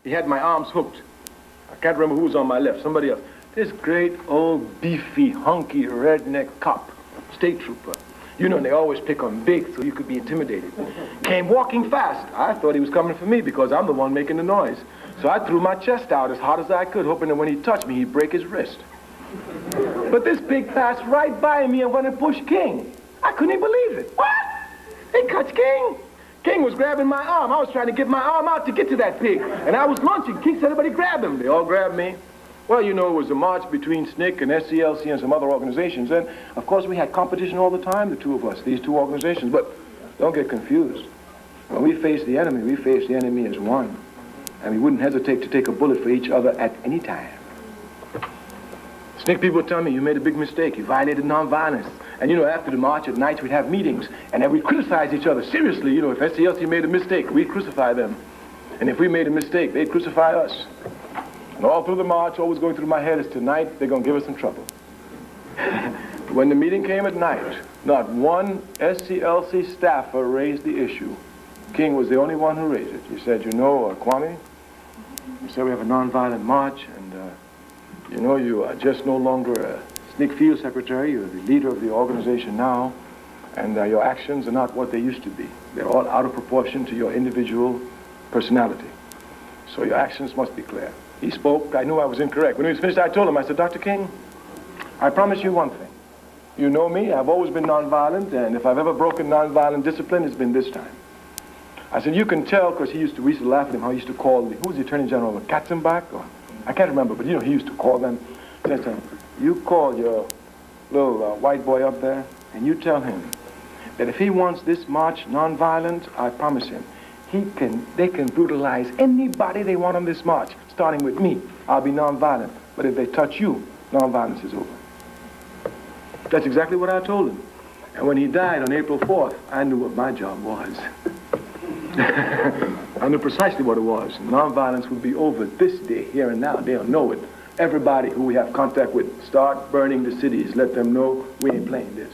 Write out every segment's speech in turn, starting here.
He had my arms hooked. I can't remember who was on my left, somebody else. This great old beefy, hunky, redneck cop, state trooper. You know, and they always pick on big so you could be intimidated. Came walking fast. I thought he was coming for me because I'm the one making the noise. So I threw my chest out as hard as I could, hoping that when he touched me, he'd break his wrist. But this pig passed right by me and went and pushed King. I couldn't even believe it. What? He cuts King. King was grabbing my arm. I was trying to get my arm out to get to that pig. And I was launching. King said, everybody grab him. They all grabbed me. Well, you know, it was a march between SNCC and SCLC and some other organizations. And, of course, we had competition all the time, the two of us, these two organizations. But don't get confused. When we face the enemy as one. And we wouldn't hesitate to take a bullet for each other at any time. SNCC people tell me, you made a big mistake. You violated nonviolence. And, you know, after the march at night, we'd have meetings. And then we'd criticize each other. Seriously, you know, if SCLC made a mistake, we'd crucify them. And if we made a mistake, they'd crucify us. And all through the march, always going through my head is tonight, they're going to give us some trouble. When the meeting came at night, not one SCLC staffer raised the issue. King was the only one who raised it. He said, you know, Kwame, he said we have a nonviolent march, and you know, you are just no longer a SNCC field secretary. You're the leader of the organization now, and your actions are not what they used to be. They're all out of proportion to your individual personality. So your actions must be clear. He spoke. I knew I was incorrect. When he was finished, I told him, I said, Dr. King, I promise you one thing. You know me. I've always been nonviolent, and if I've ever broken nonviolent discipline, it's been this time. I said, you can tell, because we used to laugh at him, how he used to call, who was the Attorney General, Katzenbach? Or, I can't remember, but you know, he used to call them. He said, you call your little white boy up there, and you tell him that if he wants this march nonviolent, I promise him, they can brutalize anybody they want on this march, starting with me. I'll be nonviolent. But if they touch you, nonviolence is over. That's exactly what I told him. And when he died on April 4th, I knew what my job was. I knew precisely what it was. Nonviolence would be over this day, here and now. They'll know it. Everybody who we have contact with, start burning the cities. Let them know we ain't playing this.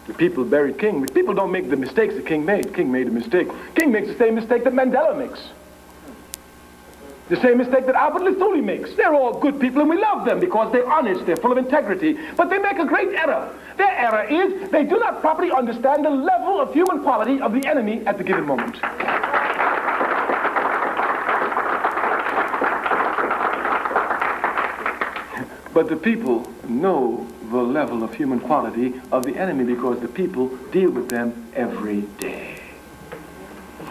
The people buried King. People don't make the mistakes that King made. King made a mistake. King makes the same mistake that Mandela makes. The same mistake that Albert Lithuli makes. They're all good people and we love them because they're honest, they're full of integrity. But they make a great error. Their error is they do not properly understand the level of human quality of the enemy at the given moment. But the people know the level of human quality of the enemy because the people deal with them every day.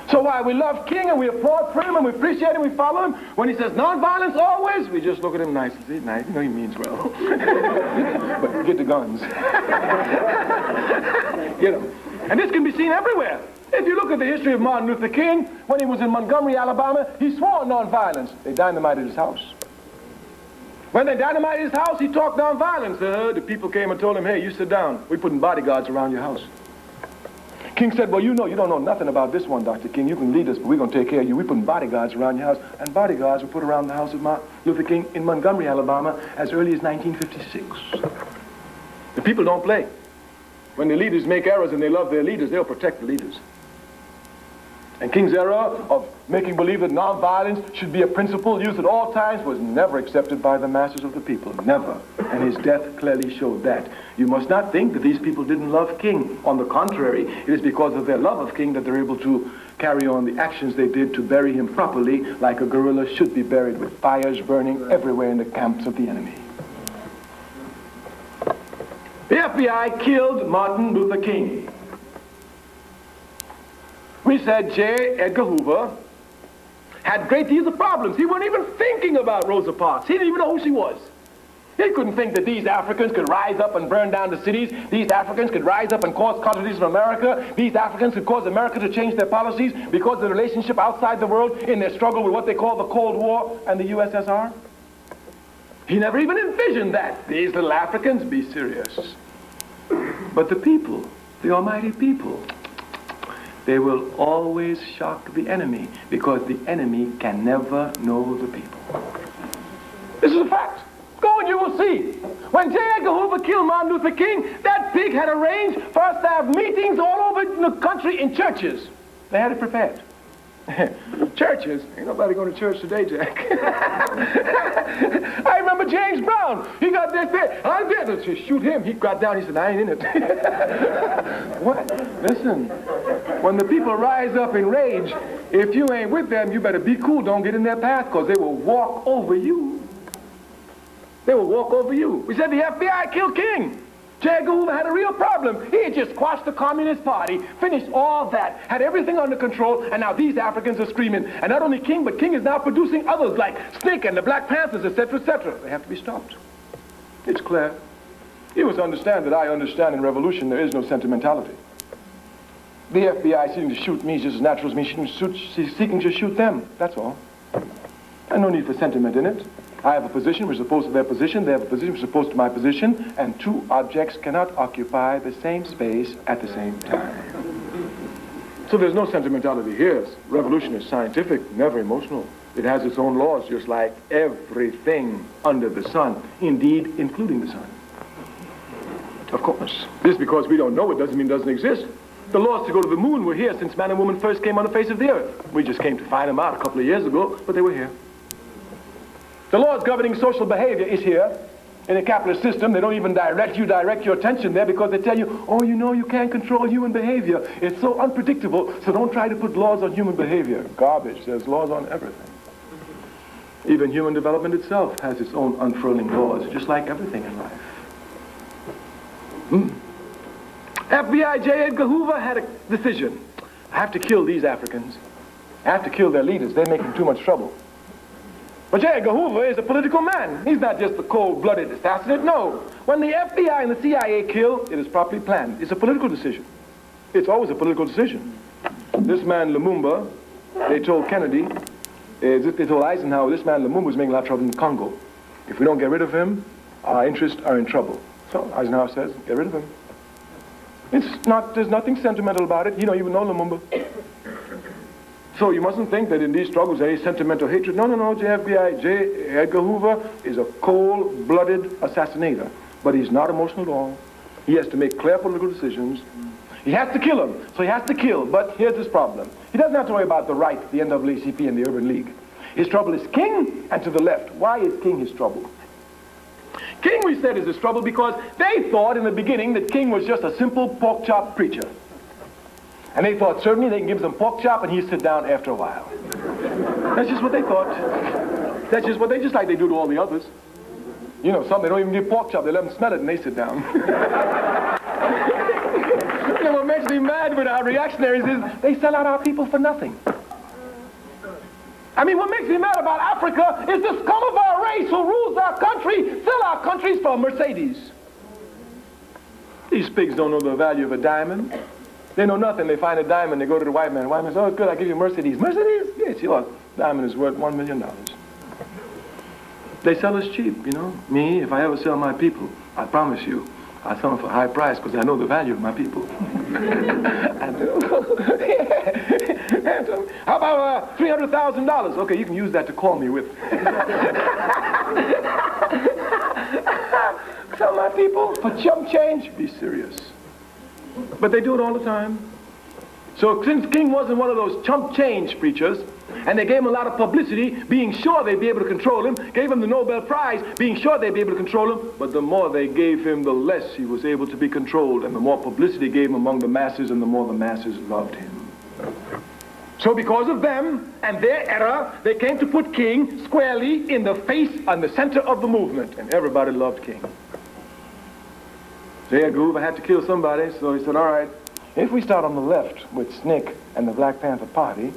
So while we love King and we applaud for him and we appreciate him, we follow him, when he says nonviolence always, we just look at him nicely. Nice, you know he means well. But get the guns. You know, and this can be seen everywhere. If you look at the history of Martin Luther King, when he was in Montgomery, Alabama, he swore nonviolence. They dynamited his house. When they dynamited his house, he talked nonviolence. The people came and told him, hey, you sit down. We're putting bodyguards around your house. King said, well, you know, you don't know nothing about this one, Dr. King. You can lead us, but we're going to take care of you. We're putting bodyguards around your house. And bodyguards were put around the house of Martin Luther King in Montgomery, Alabama, as early as 1956. The people don't play. When the leaders make errors and they love their leaders, they'll protect the leaders. And King's error of making believe that nonviolence should be a principle used at all times was never accepted by the masses of the people. Never. And his death clearly showed that. You must not think that these people didn't love King. On the contrary, it is because of their love of King that they're able to carry on the actions they did to bury him properly, like a guerrilla should be buried, with fires burning everywhere in the camps of the enemy. The FBI killed Martin Luther King. We said J. Edgar Hoover had great deals of problems. He wasn't even thinking about Rosa Parks. He didn't even know who she was. He couldn't think that these Africans could rise up and burn down the cities. These Africans could rise up and cause casualties in America. These Africans could cause America to change their policies because of the relationship outside the world in their struggle with what they call the Cold War and the USSR. He never even envisioned that. These little Africans, be serious. But the people, the almighty people, they will always shock the enemy because the enemy can never know the people. This is a fact. Go and you will see. When J. Edgar Hoover killed Martin Luther King, that pig had arranged for us to have meetings all over the country in churches. They had it prepared. Churches? Ain't nobody going to church today, Jack. I remember James Brown. He got this there. I'm there to shoot him. He got down. He said, I ain't in it. What? Listen, when the people rise up in rage, if you ain't with them, you better be cool. Don't get in their path, because they will walk over you. They will walk over you. We said the FBI killed King. J. Edgar Hoover had a real problem. He had just quashed the Communist Party, finished all that, had everything under control, and now these Africans are screaming. And not only King, but King is now producing others like Snake and the Black Panthers, etc., etc. They have to be stopped. It's clear. You must understand that I understand in revolution there is no sentimentality. The FBI seeking to shoot me is just as natural as me seeking to shoot them. That's all. And no need for sentiment in it. I have a position which is opposed to their position, they have a position which is opposed to my position, and two objects cannot occupy the same space at the same time. So there's no sentimentality here. Revolution is scientific, never emotional. It has its own laws, just like everything under the sun, indeed, including the sun. Of course. Just because we don't know it doesn't mean it doesn't exist. The laws to go to the moon were here since man and woman first came on the face of the earth. We just came to find them out a couple of years ago, but they were here. The laws governing social behavior is here. In a capitalist system, they don't even direct your attention there because they tell you, oh, you know, you can't control human behavior. It's so unpredictable, so don't try to put laws on human behavior. Garbage. There's laws on everything. Even human development itself has its own unfurling laws, just like everything in life. FBI J. Edgar Hoover had a decision. I have to kill these Africans. I have to kill their leaders. They're making too much trouble. But J. Edgar Hoover is a political man. He's not just a cold-blooded assassinate. No. When the FBI and the CIA kill, it is properly planned. It's a political decision. It's always a political decision. This man, Lumumba, they told Kennedy, they told Eisenhower, this man, Lumumba, is making a lot of trouble in Congo. If we don't get rid of him, our interests are in trouble. So Eisenhower says, get rid of him. There's nothing sentimental about it. You don't even know Lumumba. So you mustn't think that in these struggles there is sentimental hatred. No, no, no. J. Edgar Hoover is a cold-blooded assassinator. But he's not emotional at all. He has to make clear political decisions. He has to kill him, so he has to kill. But here's his problem. He doesn't have to worry about the right, the NAACP, and the Urban League. His trouble is King and to the left. Why is King his trouble? King, we said, is his trouble because they thought in the beginning that King was just a simple pork chop preacher. And they thought certainly they can give them pork chop and he'd sit down after a while. That's just what they thought. That's just what just like they do to all the others. You know, some they don't even give pork chop, they let them smell it and they sit down. You know, what makes me mad with our reactionaries is they sell out our people for nothing. I mean, what makes me mad about Africa is the scum of our race who rules our country, sell our countries for a Mercedes. These pigs don't know the value of a diamond. They know nothing. They find a diamond, they go to the white man. The white man says, oh, good, I'll give you a Mercedes. Mercedes? Yes, yours. Diamond is worth $1 million. They sell us cheap, you know. Me, if I ever sell my people, I promise you, I sell them for a high price because I know the value of my people. I do. How about $300,000? Okay, you can use that to call me with. Sell my people for chump change? Be serious. But they do it all the time. So since King wasn't one of those chump change preachers, and they gave him a lot of publicity, being sure they'd be able to control him, gave him the Nobel Prize, being sure they'd be able to control him, but the more they gave him, the less he was able to be controlled, and the more publicity gave him among the masses, and the more the masses loved him. So because of them and their error, they came to put King squarely in the face and the center of the movement, and everybody loved King. J. Edgar Hoover had to kill somebody, so he said, all right, if we start on the left with SNCC and the Black Panther Party,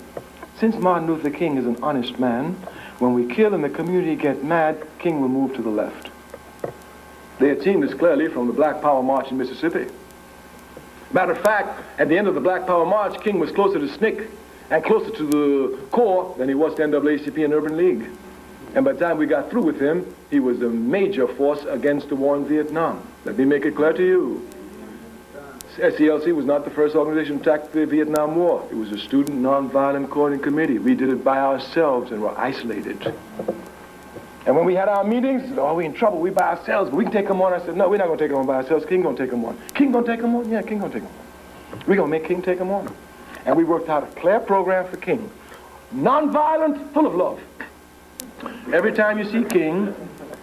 since Martin Luther King is an honest man, when we kill and the community get mad, King will move to the left. They had seen this clearly from the Black Power March in Mississippi. Matter of fact, at the end of the Black Power March, King was closer to SNCC and closer to the core than he was to NAACP and Urban League. And by the time we got through with him, he was a major force against the war in Vietnam. Let me make it clear to you. SCLC was not the first organization to attack the Vietnam War. It was a Student Nonviolent Coordinating Committee. We did it by ourselves and were isolated. And when we had our meetings, oh, we in trouble, we by ourselves, but we can take them on. I said, no, we're not going to take them on by ourselves. King going to take them on. King going to take them on? Yeah, King going to take them on. We're going to make King take them on. And we worked out a clear program for King. nonviolent, full of love. Every time you see King,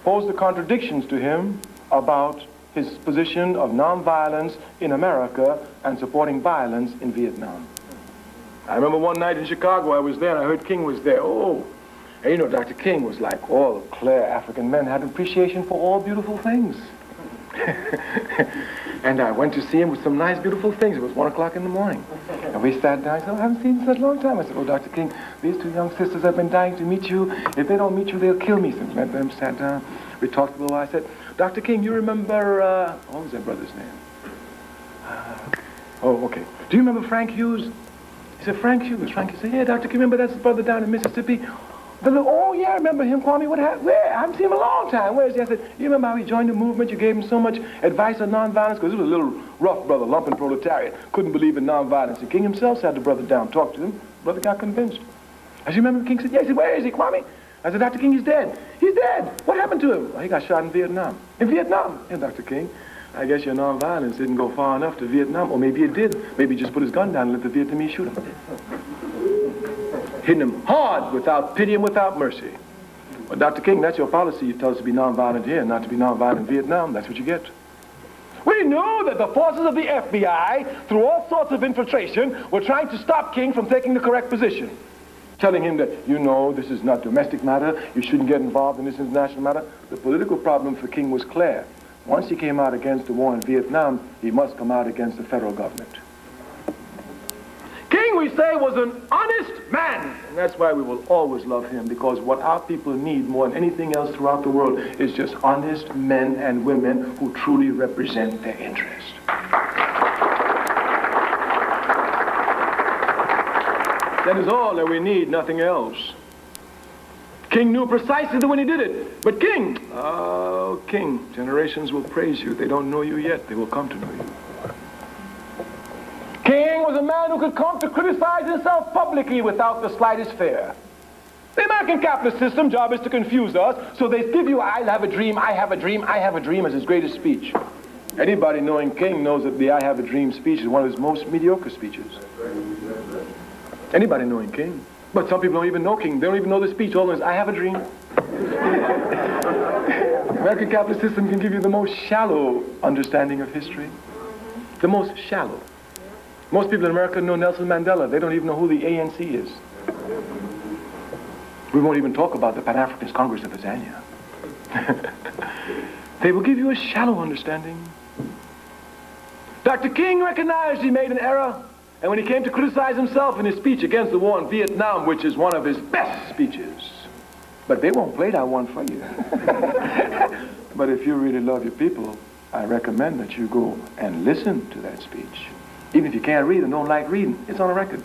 pose the contradictions to him about his position of nonviolence in America and supporting violence in Vietnam. I remember one night in Chicago, I was there and I heard King was there. Oh, and you know, Dr. King was like all clear African men had appreciation for all beautiful things. And I went to see him with some nice, beautiful things. It was 1 o'clock in the morning. And we sat down. I said, oh, I haven't seen you in such a long time. I said, oh, Dr. King, these two young sisters have been dying to meet you. If they don't meet you, they'll kill me. So we met them, sat down. We talked a little while. I said, Dr. King, you remember, what was that brother's name? Oh, okay. Do you remember Frank Hughes? He said, Frank Hughes. Frank Hughes said, yeah, Dr. King, remember that's the brother down in Mississippi? Oh, yeah, I remember him, Kwame. What happened? Where? I haven't seen him in a long time. Where is he? I said, you remember how he joined the movement? You gave him so much advice on nonviolence? Because he was a little rough brother, lumping proletariat. Couldn't believe in nonviolence. And King himself sat the brother down, talked to him. The brother got convinced. I said, remember King said, yeah. He said, where is he, Kwame? I said, Dr. King, he's dead. He's dead. What happened to him? Well, he got shot in Vietnam. In Vietnam? Yeah, Dr. King. I guess your nonviolence didn't go far enough to Vietnam. Or maybe it did. Maybe he just put his gun down and let the Vietnamese shoot him. Hitting him hard, without pity and without mercy. Well, Dr. King, that's your policy. You tell us to be nonviolent here, not to be nonviolent in Vietnam. That's what you get. We knew that the forces of the FBI, through all sorts of infiltration, were trying to stop King from taking the correct position. Telling him that, you know, this is not domestic matter. You shouldn't get involved in this international matter. The political problem for King was clear. Once he came out against the war in Vietnam, he must come out against the federal government. King, we say, was an honest man. And that's why we will always love him, because what our people need more than anything else throughout the world is just honest men and women who truly represent their interest. That is all that we need, nothing else. King knew precisely when he did it. But King, oh, King, generations will praise you. They don't know you yet. They will come to know you. King was a man who could come to criticize himself publicly without the slightest fear. The American capitalist system job is to confuse us, so they give you, I have a dream, I have a dream, I have a dream as his greatest speech. Anybody knowing King knows that the I have a dream speech is one of his most mediocre speeches. Anybody knowing King. But some people don't even know King. They don't even know the speech. All is, I have a dream. The American capitalist system can give you the most shallow understanding of history. The most shallow. Most people in America know Nelson Mandela. They don't even know who the ANC is. We won't even talk about the Pan-Africanist Congress of Tanzania. They will give you a shallow understanding. Dr. King recognized he made an error, and when he came to criticize himself in his speech against the war in Vietnam, which is one of his best speeches, but they won't play that one for you. But if you really love your people, I recommend that you go and listen to that speech. Even if you can't read and don't like reading, it's on a record.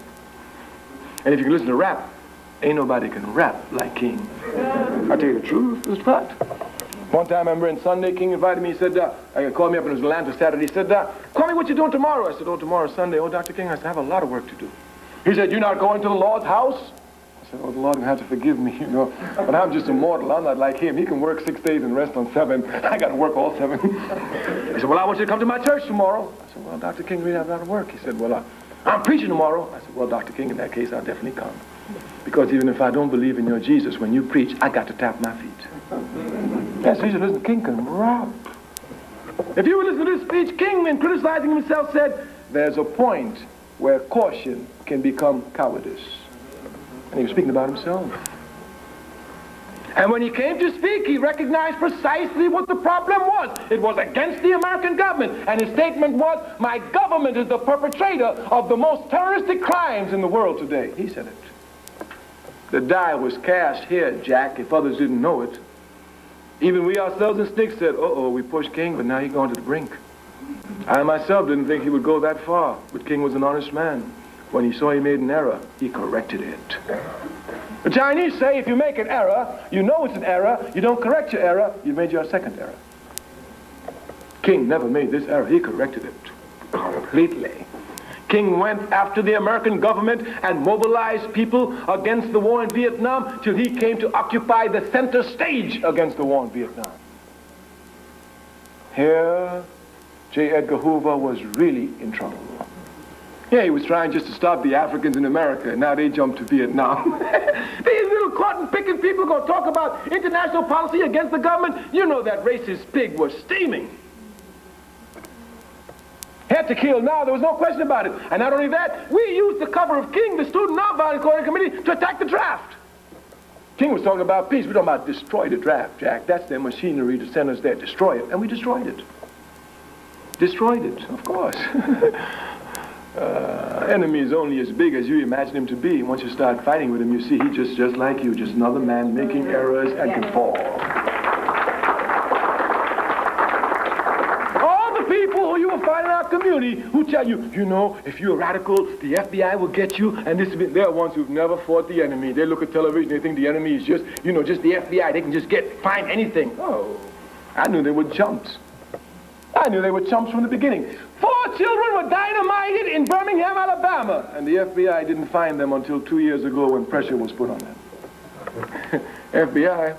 And if you can listen to rap, ain't nobody can rap like King. I'll tell you the truth, it's a fact. One time I remember in Sunday, King invited me, he said, called me up in Atlanta Saturday, he said, call me, what you doing tomorrow? I said, oh, tomorrow's Sunday. Oh, Dr. King, I said, I have a lot of work to do. He said, you're not going to the Lord's house? I said, oh, the Lord will have to forgive me, you know. But I'm just a mortal, I'm not like him. He can work 6 days and rest on 7. I got to work all 7. He said, well, I want you to come to my church tomorrow. I said, well, Dr. King, we have a lot of work. He said, well, I'm preaching tomorrow. I said, well, Dr. King, in that case, I'll definitely come. Because even if I don't believe in your Jesus, when you preach, I got to tap my feet. Yes, you should listen. King can rap. If you would listen to this speech, King, in criticizing himself, said, there's a point where caution can become cowardice. And he was speaking about himself. And when he came to speak, he recognized precisely what the problem was. It was against the American government. And his statement was, my government is the perpetrator of the most terroristic crimes in the world today. He said it. The die was cast here, Jack, if others didn't know it. Even we ourselves in SNCC said, uh-oh, we pushed King, but now he's gone to the brink. I myself didn't think he would go that far, but King was an honest man. When he saw he made an error, he corrected it. The Chinese say if you make an error, you know it's an error, you don't correct your error, you made your second error. King never made this error, he corrected it completely. King went after the American government and mobilized people against the war in Vietnam till he came to occupy the center stage against the war in Vietnam. Here, J. Edgar Hoover was really in trouble. Yeah, he was trying just to stop the Africans in America, and now they jumped to Vietnam. These little cotton-picking people gonna talk about international policy against the government? You know that racist pig was steaming. Had to kill now, there was no question about it. And not only that, we used the cover of King, the Student Nonviolent Coordinating Committee, to attack the draft. King was talking about peace. We're talking about destroy the draft, Jack. That's their machinery to send us there. Destroy it. And we destroyed it. Destroyed it, of course. Enemy is only as big as you imagine him to be. Once you start fighting with him, you see he's just like you, just another man making errors and can fall. All the people who you will find in our community who tell you, you know, if you're a radical, the FBI will get you, and they're ones who've never fought the enemy. They look at television, they think the enemy is just, you know, just the FBI. They can just find anything. Oh, I knew they were chumps. I knew they were chumps from the beginning. 4 children were dynamited in Birmingham, Alabama, and the FBI didn't find them until 2 years ago when pressure was put on them. FBI,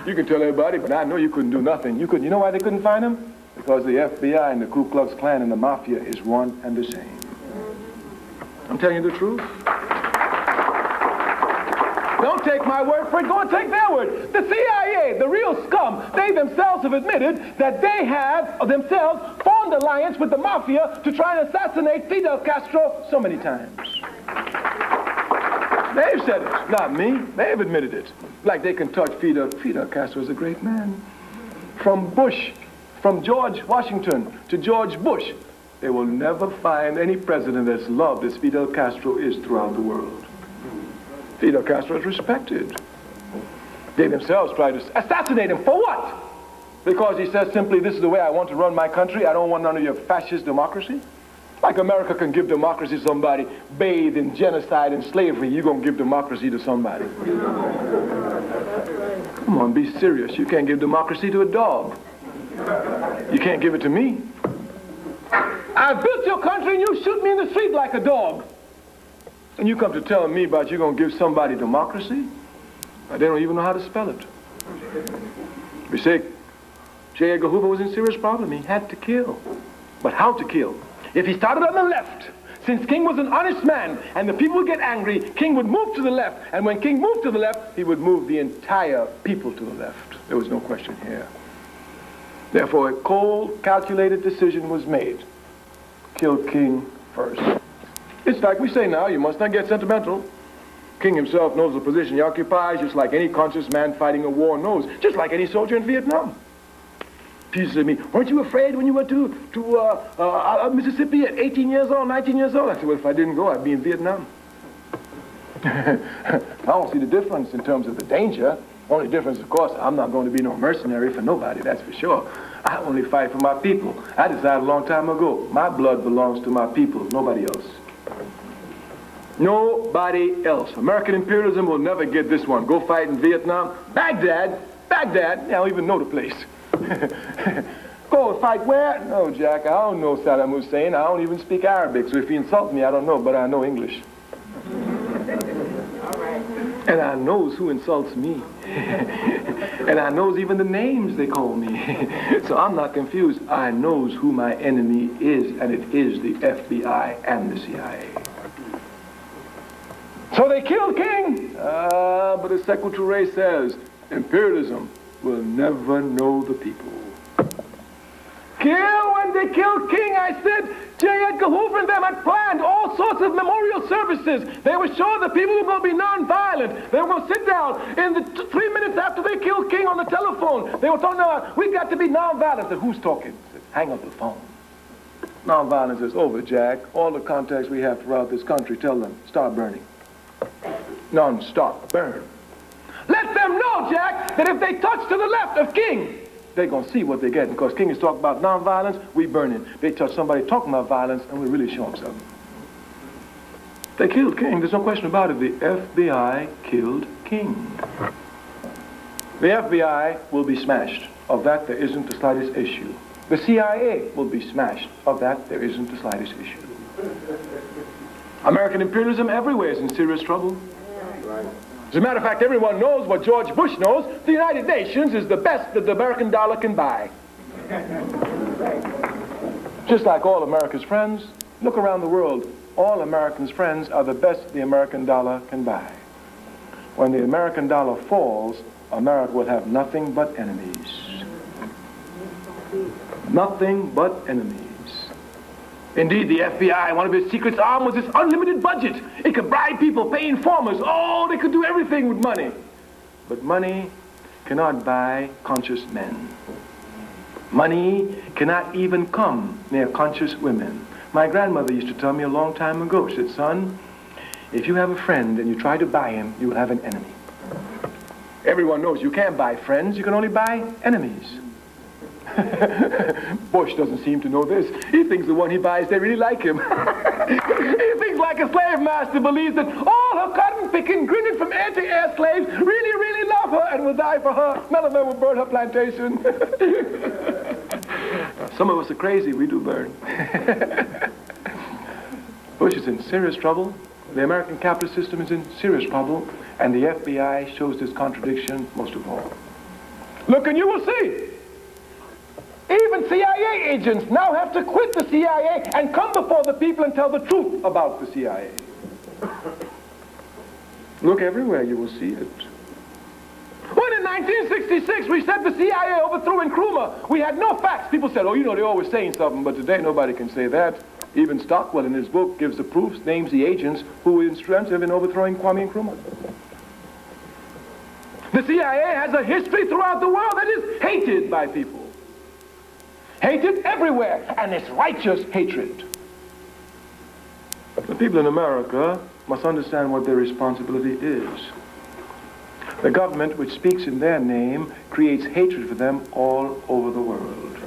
you can tell everybody, but I know you couldn't do nothing. You know why they couldn't find them? Because the FBI and the Ku Klux Klan and the Mafia is one and the same. I'm telling you the truth. Don't take my word for it, go and take their word. The CIA, the real scum, they themselves have admitted that they have themselves formed alliance with the Mafia to try and assassinate Fidel Castro so many times. They've said it, not me. They've admitted it. Like they can touch Fidel. Fidel Castro is a great man. From Bush, from George Washington to George Bush, they will never find any president as loved as Fidel Castro is throughout the world. Fidel Castro is respected. They themselves tried to assassinate him. For what? Because he says simply, this is the way I want to run my country. I don't want none of your fascist democracy. Like America can give democracy to somebody bathed in genocide and slavery, you're going to give democracy to somebody. Come on, be serious. You can't give democracy to a dog. You can't give it to me. I built your country and you shoot me in the street like a dog. And you come to tell me about you're going to give somebody democracy? They don't even know how to spell it. We say J. Edgar Hoover was in serious problem. He had to kill. But how to kill? If he started on the left, since King was an honest man and the people would get angry, King would move to the left. And when King moved to the left, he would move the entire people to the left. There was no question here. Therefore, a cold, calculated decision was made. Kill King first. It's like we say now, you must not get sentimental. King himself knows the position he occupies, just like any conscious man fighting a war knows, just like any soldier in Vietnam. People said to me, weren't you afraid when you went to Mississippi at 18 years old, 19 years old? I said, well, if I didn't go, I'd be in Vietnam. I don't see the difference in terms of the danger. Only difference, of course, I'm not going to be no mercenary for nobody, that's for sure. I only fight for my people. I decided a long time ago, my blood belongs to my people, nobody else. Nobody else. American imperialism will never get this one. Go fight in Vietnam. Baghdad, I don't even know the place. Go fight where? No, Jack, I don't know Saddam Hussein. I don't even speak Arabic, so if he insults me, I don't know, but I know English. And I knows who insults me. And I knows even the names they call me. So I'm not confused. I knows who my enemy is, and it is the FBI and the CIA. So they killed King. But as Secretary says, imperialism will never know the people. Kill when they killed King, I said. J. Edgar Hoover and them had planned all sorts of memorial services. They were sure the people were going to be nonviolent. They were going to sit down in the 3 minutes after they killed King on the telephone. They were talking about, we got to be nonviolent. I said, who's talking? I said, hang up the phone. Nonviolence is over, Jack. All the contacts we have throughout this country, tell them, start burning. Non-stop burn. Let them know, Jack, that if they touch to the left of King, they're going to see what they're getting. Because King is talking about nonviolence, we burning. They touch somebody talking about violence, and we really show them something. They killed King. There's no question about it. The FBI killed King. The FBI will be smashed. Of that, there isn't the slightest issue. The CIA will be smashed. Of that, there isn't the slightest issue. American imperialism everywhere is in serious trouble. As a matter of fact, everyone knows what George Bush knows. The United Nations is the best that the American dollar can buy. Just like all America's friends, Look around the world. All Americans' friends are the best the American dollar can buy. When the American dollar falls, America will have nothing but enemies. Nothing but enemies. Indeed, the FBI, one of its secret arm was this unlimited budget. It could bribe people, pay informers. Oh, they could do everything with money. But money cannot buy conscious men. Money cannot even come near conscious women. My grandmother used to tell me a long time ago, she said, son, if you have a friend and you try to buy him, you will have an enemy. Everyone knows you can't buy friends, you can only buy enemies. Bush doesn't seem to know this. He thinks the one he buys, they really like him. He thinks like a slave master believes that all her cotton-picking, grinning from ear to ear slaves really, really love her and will die for her. None of them will burn her plantation. Some of us are crazy, we do burn. Bush is in serious trouble. The American capitalist system is in serious trouble, and the FBI shows this contradiction most of all. Look and you will see. Even CIA agents now have to quit the CIA and come before the people and tell the truth about the CIA. Look everywhere, you will see it. When in 1966 we said the CIA overthrew Nkrumah, we had no facts. People said, oh, you know, they're always saying something, but today nobody can say that. Even Stockwell in his book gives the proofs, names the agents who were instrumental in overthrowing Kwame Nkrumah. The CIA has a history throughout the world that is hated by people. Hated everywhere, and it's righteous hatred. The people in America must understand what their responsibility is. The government, which speaks in their name, creates hatred for them all over the world.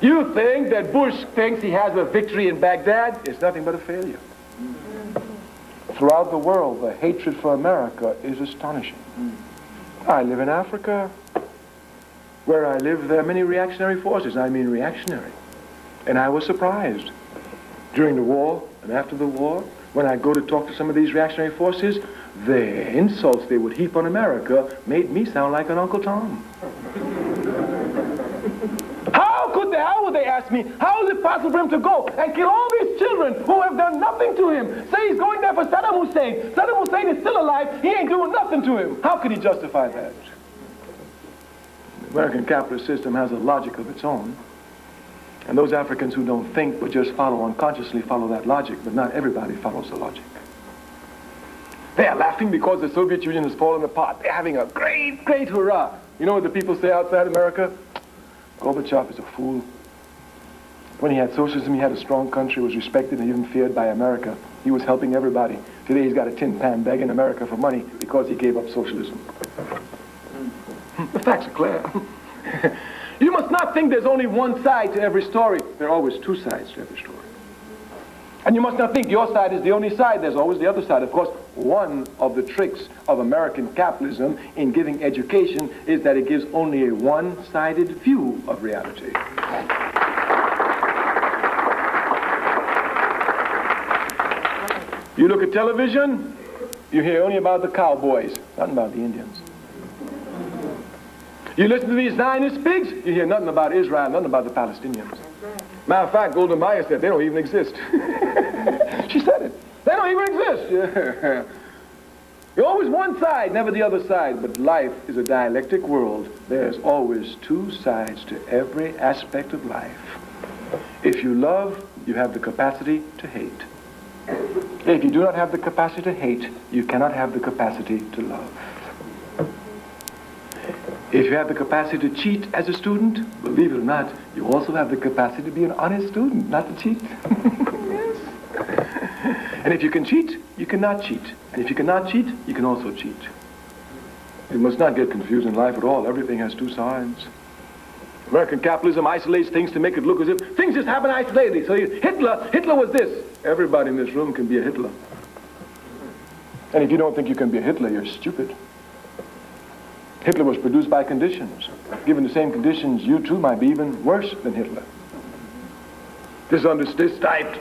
You think that Bush thinks he has a victory in Baghdad? It's nothing but a failure. Throughout the world, the hatred for America is astonishing. I live in Africa. Where I live, there are many reactionary forces. I mean reactionary. And I was surprised. During the war and after the war, when I go to talk to some of these reactionary forces, the insults they would heap on America made me sound like an Uncle Tom. How would they ask me, how is it possible for him to go and kill all these children who have done nothing to him? Say he's going there for Saddam Hussein. Saddam Hussein is still alive. He ain't doing nothing to him. How could he justify that? The American capitalist system has a logic of its own. And those Africans who don't think but just follow unconsciously follow that logic, but not everybody follows the logic. They are laughing because the Soviet Union has fallen apart. They're having a great, great hurrah. You know what the people say outside America? Gorbachev is a fool. When he had socialism, he had a strong country, was respected and even feared by America. He was helping everybody. Today he's got a tin pan begging America for money because he gave up socialism. The facts are clear. You must not think there's only one side to every story. There are always two sides to every story. And you must not think your side is the only side. There's always the other side. Of course, one of the tricks of American capitalism in giving education is that it gives only a one-sided view of reality. You look at television, you hear only about the cowboys, nothing about the Indians. You listen to these Zionist pigs, you hear nothing about Israel, nothing about the Palestinians. Matter of fact, Golda Meir said they don't even exist. She said it. They don't even exist. Yeah. You're always one side, never the other side. But life is a dialectic world. There's always two sides to every aspect of life. If you love, you have the capacity to hate. If you do not have the capacity to hate, you cannot have the capacity to love. If you have the capacity to cheat as a student, believe it or not, you also have the capacity to be an honest student, not to cheat. Yes. And if you can cheat, you cannot cheat. And if you cannot cheat, you can also cheat. You must not get confused in life at all. Everything has two sides. American capitalism isolates things to make it look as if things just happen isolated. So Hitler was this. Everybody in this room can be a Hitler. And if you don't think you can be a Hitler, you're stupid. Hitler was produced by conditions. Given the same conditions, you too might be even worse than Hitler. This type